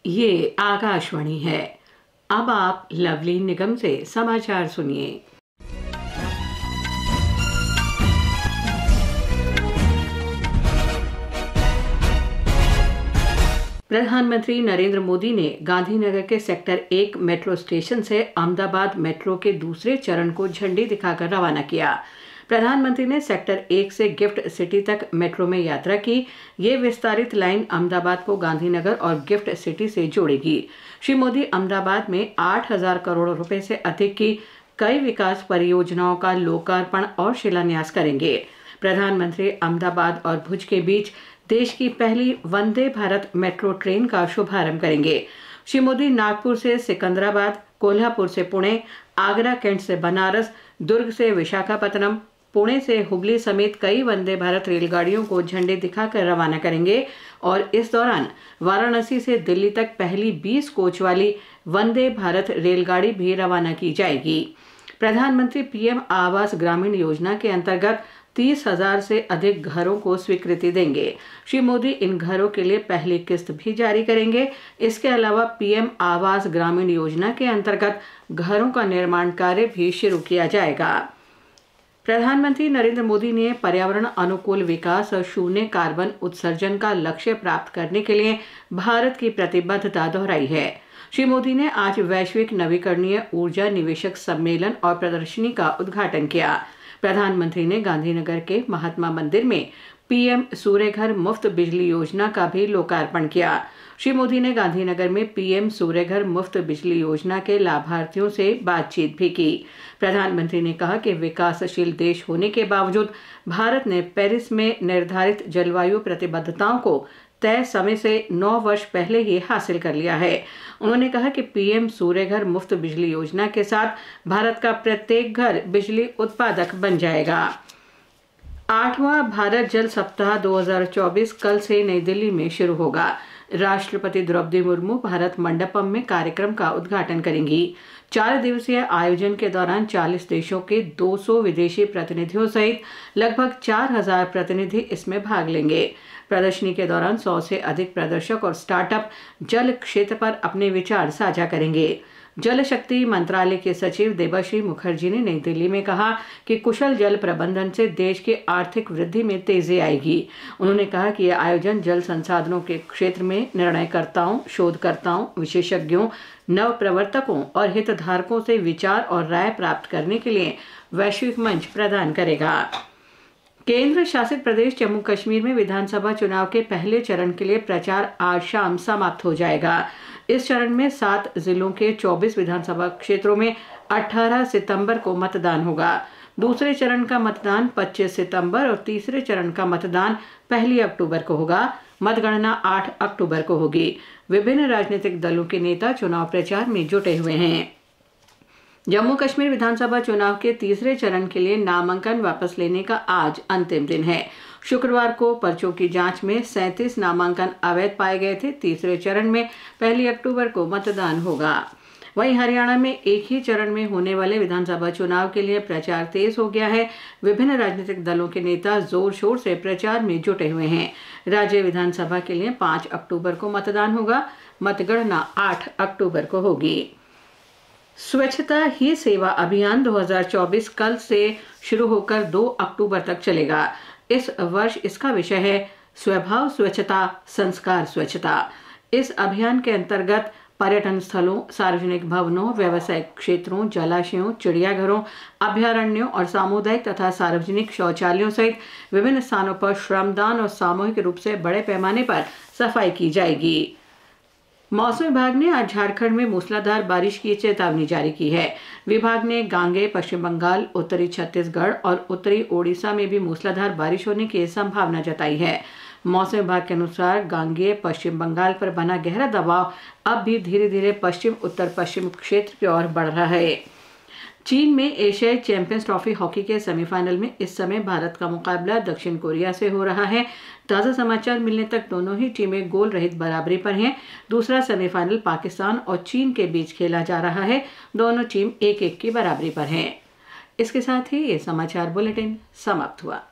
ये आकाशवाणी है। अब आप लवली निगम से समाचार सुनिए। प्रधानमंत्री नरेंद्र मोदी ने गांधीनगर के सेक्टर 1 मेट्रो स्टेशन से अहमदाबाद मेट्रो के दूसरे चरण को झंडी दिखाकर रवाना किया। प्रधानमंत्री ने सेक्टर 1 से गिफ्ट सिटी तक मेट्रो में यात्रा की। ये विस्तारित लाइन अहमदाबाद को गांधीनगर और गिफ्ट सिटी से जोड़ेगी। श्री मोदी अहमदाबाद में 8,000 करोड़ रुपए से अधिक की कई विकास परियोजनाओं का लोकार्पण और शिलान्यास करेंगे। प्रधानमंत्री अहमदाबाद और भुज के बीच देश की पहली वंदे भारत मेट्रो ट्रेन का शुभारंभ करेंगे। श्री मोदी नागपुर से सिकंदराबाद, कोल्हापुर से पुणे, आगरा कैंट से बनारस, दुर्ग से विशाखापत्तनम, पुणे से हुबली समेत कई वंदे भारत रेलगाड़ियों को झंडे दिखाकर रवाना करेंगे और इस दौरान वाराणसी से दिल्ली तक पहली 20 कोच वाली वंदे भारत रेलगाड़ी भी रवाना की जाएगी। प्रधानमंत्री पीएम आवास ग्रामीण योजना के अंतर्गत 30,000 से अधिक घरों को स्वीकृति देंगे। श्री मोदी इन घरों के लिए पहली किस्त भी जारी करेंगे। इसके अलावा पीएम आवास ग्रामीण योजना के अंतर्गत घरों का निर्माण कार्य भी शुरू किया जाएगा। प्रधानमंत्री नरेंद्र मोदी ने पर्यावरण अनुकूल विकास और शून्य कार्बन उत्सर्जन का लक्ष्य प्राप्त करने के लिए भारत की प्रतिबद्धता दोहराई है। श्री मोदी ने आज वैश्विक नवीकरणीय ऊर्जा निवेशक सम्मेलन और प्रदर्शनी का उद्घाटन किया। प्रधानमंत्री ने गांधीनगर के महात्मा मंदिर में पीएम सूर्यघर मुफ्त बिजली योजना का भी लोकार्पण किया। श्री मोदी ने गांधीनगर में पीएम सूर्यघर मुफ्त बिजली योजना के लाभार्थियों से बातचीत भी की। प्रधानमंत्री ने कहा कि विकासशील देश होने के बावजूद भारत ने पेरिस में निर्धारित जलवायु प्रतिबद्धताओं को तय समय से 9 वर्ष पहले ही हासिल कर लिया है। उन्होंने कहा कि पीएम सूर्यघर मुफ्त बिजली योजना के साथ भारत का प्रत्येक घर बिजली उत्पादक बन जाएगा। 8वां भारत जल सप्ताह 2024 कल से नई दिल्ली में शुरू होगा। राष्ट्रपति द्रौपदी मुर्मू भारत मंडपम में कार्यक्रम का उद्घाटन करेंगी। 4 दिवसीय आयोजन के दौरान 40 देशों के 200 विदेशी प्रतिनिधियों सहित लगभग 4,000 प्रतिनिधि इसमें भाग लेंगे। प्रदर्शनी के दौरान 100 से अधिक प्रदर्शक और स्टार्टअप जल क्षेत्र पर अपने विचार साझा करेंगे। जल शक्ति मंत्रालय के सचिव देबाश्री मुखर्जी ने नई दिल्ली में कहा कि कुशल जल प्रबंधन से देश की आर्थिक वृद्धि में तेजी आएगी। उन्होंने कहा कि यह आयोजन जल संसाधनों के क्षेत्र में निर्णयकर्ताओं, शोधकर्ताओं, विशेषज्ञों, नव प्रवर्तकों और हितधारकों से विचार और राय प्राप्त करने के लिए वैश्विक मंच प्रदान करेगा। केंद्र शासित प्रदेश जम्मू कश्मीर में विधानसभा चुनाव के पहले चरण के लिए प्रचार आज शाम समाप्त हो जाएगा। इस चरण में 7 जिलों के 24 विधानसभा क्षेत्रों में 18 सितंबर को मतदान होगा। दूसरे चरण का मतदान 25 सितंबर और तीसरे चरण का मतदान 1 अक्टूबर को होगा। मतगणना 8 अक्टूबर को होगी। विभिन्न राजनीतिक दलों के नेता चुनाव प्रचार में जुटे हुए हैं। जम्मू कश्मीर विधानसभा चुनाव के तीसरे चरण के लिए नामांकन वापस लेने का आज अंतिम दिन है। शुक्रवार को पर्चों की जांच में 37 नामांकन अवैध पाए गए थे। तीसरे चरण में 1 अक्टूबर को मतदान होगा। वहीं हरियाणा में एक ही चरण में होने वाले विधानसभा चुनाव के लिए प्रचार तेज हो गया है। विभिन्न राजनीतिक दलों के नेता जोर शोर से प्रचार में जुटे हुए हैं। राज्य विधानसभा के लिए 5 अक्टूबर को मतदान होगा। मतगणना 8 अक्टूबर को होगी। स्वच्छता ही सेवा अभियान 2024 कल से शुरू होकर 2 अक्टूबर तक चलेगा। इस वर्ष इसका विषय है स्वभाव स्वच्छता, संस्कार स्वच्छता। इस अभियान के अंतर्गत पर्यटन स्थलों, सार्वजनिक भवनों, व्यावसायिक क्षेत्रों, जलाशयों, चिड़ियाघरों, अभयारण्यों और सामुदायिक तथा सार्वजनिक शौचालयों सहित विभिन्न स्थानों पर श्रमदान और सामूहिक रूप से बड़े पैमाने पर सफाई की जाएगी। मौसम विभाग ने आज झारखंड में मूसलाधार बारिश की चेतावनी जारी की है। विभाग ने गांगे, पश्चिम बंगाल, उत्तरी छत्तीसगढ़ और उत्तरी ओडिशा में भी मूसलाधार बारिश होने की संभावना जताई है। मौसम विभाग के अनुसार गांगे पश्चिम बंगाल पर बना गहरा दबाव अब भी धीरे धीरे पश्चिम उत्तर पश्चिम क्षेत्र की ओर बढ़ रहा है। चीन में एशियाई चैंपियंस ट्रॉफी हॉकी के सेमीफाइनल में इस समय भारत का मुकाबला दक्षिण कोरिया से हो रहा है। ताज़ा समाचार मिलने तक दोनों ही टीमें गोल रहित बराबरी पर हैं। दूसरा सेमीफाइनल पाकिस्तान और चीन के बीच खेला जा रहा है। दोनों टीम 1-1 की बराबरी पर हैं। इसके साथ ही ये समाचार बुलेटिन समाप्त हुआ।